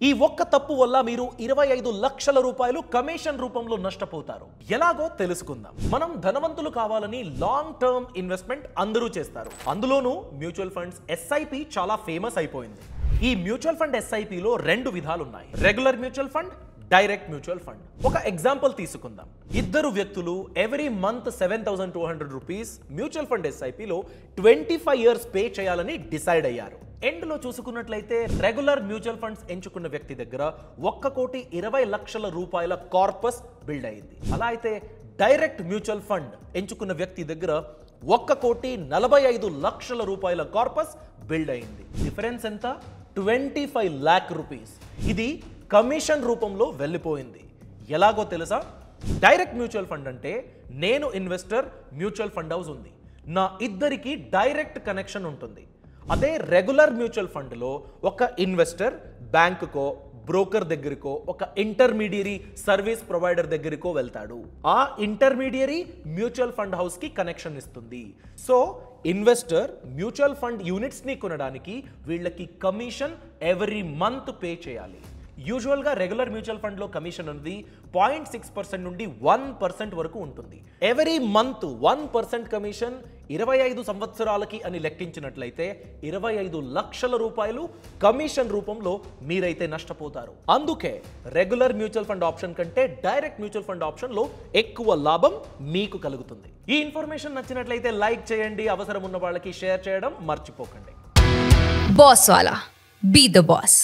ఈ ఒక్క తప్పు వల్ల మీరు 25 లక్షల రూపాయలు కమిషన్ రూపంలో నష్టపోతారు. ఎలాగో తెలుసుకుందాం. మనం ధనవంతులు కావాలని లాంగ్ టర్మ్ ఇన్వెస్ట్మెంట్ అందరూ చేస్తారు. అందులోనూ మ్యూచువల్ ఫండ్స్ SIP చాలా ఫేమస్ అయిపోయింది. ఈ మ్యూచువల్ ఫండ్ SIP లో రెండు విధాలు ఉన్నాయి. Regular mutual fund, direct mutual fund. ఒక ఎగ్జాంపుల్ తీసుకుందాం. ఇద్దరు వ్యక్తులు every month 7,200 rupees mutual fund SIP లో 25 ఇయర్స్ పే చేయాలని డిసైడ్ అయ్యారు. ఎండ్ లో చూసుకున్నట్లయితే రెగ్యులర్ మ్యూచువల్ ఫండ్స్ ఎంచుకున్న వ్యక్తి దగ్గర 1,20,00,000 రూపాయల కార్పస్ బిల్డ్ అయింది. అలా అయితే డైరెక్ట్ మ్యూచువల్ ఫండ్ ఎంచుకున్న వ్యక్తి దగ్గర 1,45,00,000 రూపాయల కార్పస్ బిల్డ్ అయింది. డిఫరెన్స్ ఎంత? 25 lakh రూపీస్. ఇది కమిషన్ రూపంలో వెళ్ళిపోయింది. ఎలాగో తెలుసా? డైరెక్ట్ మ్యూచువల్ ఫండ్ అంటే నేను ఇన్వెస్టర్, మ్యూచువల్ ఫండ్ హౌస్ ఉంది, నా ఇద్దరికి డైరెక్ట్ కనెక్షన్ ఉంటుంది. అదే రెగ్యులర్ మ్యూచువల్ ఫండ్లో ఒక ఇన్వెస్టర్ బ్యాంకుకో, బ్రోకర్ దగ్గరకో, ఒక ఇంటర్మీడియరీ సర్వీస్ ప్రొవైడర్ దగ్గరకో వెళ్తాడు. ఆ ఇంటర్మీడియరీ మ్యూచువల్ ఫండ్ హౌస్ కి కనెక్షన్ ఇస్తుంది. So investor mutual fund units ని కొనడానికి వీళ్ళకి కమిషన్ ఎవ్రీ మంత్ పే చేయాలి. యూజువల్గా రెగ్యులర్ మ్యూచువల్ ఫండ్లో కమిషన్ అనేది 0.6% నుండి 1% వరకు ఉంటుంది. ఎవ్రీ మంత్ 1% కమిషన్ 25 సంవత్సరాలకి అని లెక్కించినట్లయితే 25 లక్షల రూపాయలు కమిషన్ రూపంలో మీరైతే నష్టపోతారు. అందుకే రెగ్యులర్ మ్యూచువల్ ఫండ్ ఆప్షన్ కంటే డైరెక్ట్ మ్యూచువల్ ఫండ్ ఆప్షన్లో ఎక్కువ లాభం మీకు కలుగుతుంది. ఈ ఇన్ఫర్మేషన్ నచ్చినట్లయితే లైక్ చేయండి, అవసరం ఉన్న వాళ్ళకి షేర్ చేయడం మర్చిపోకండి. బాస్ వాలా, బీ ద బాస్.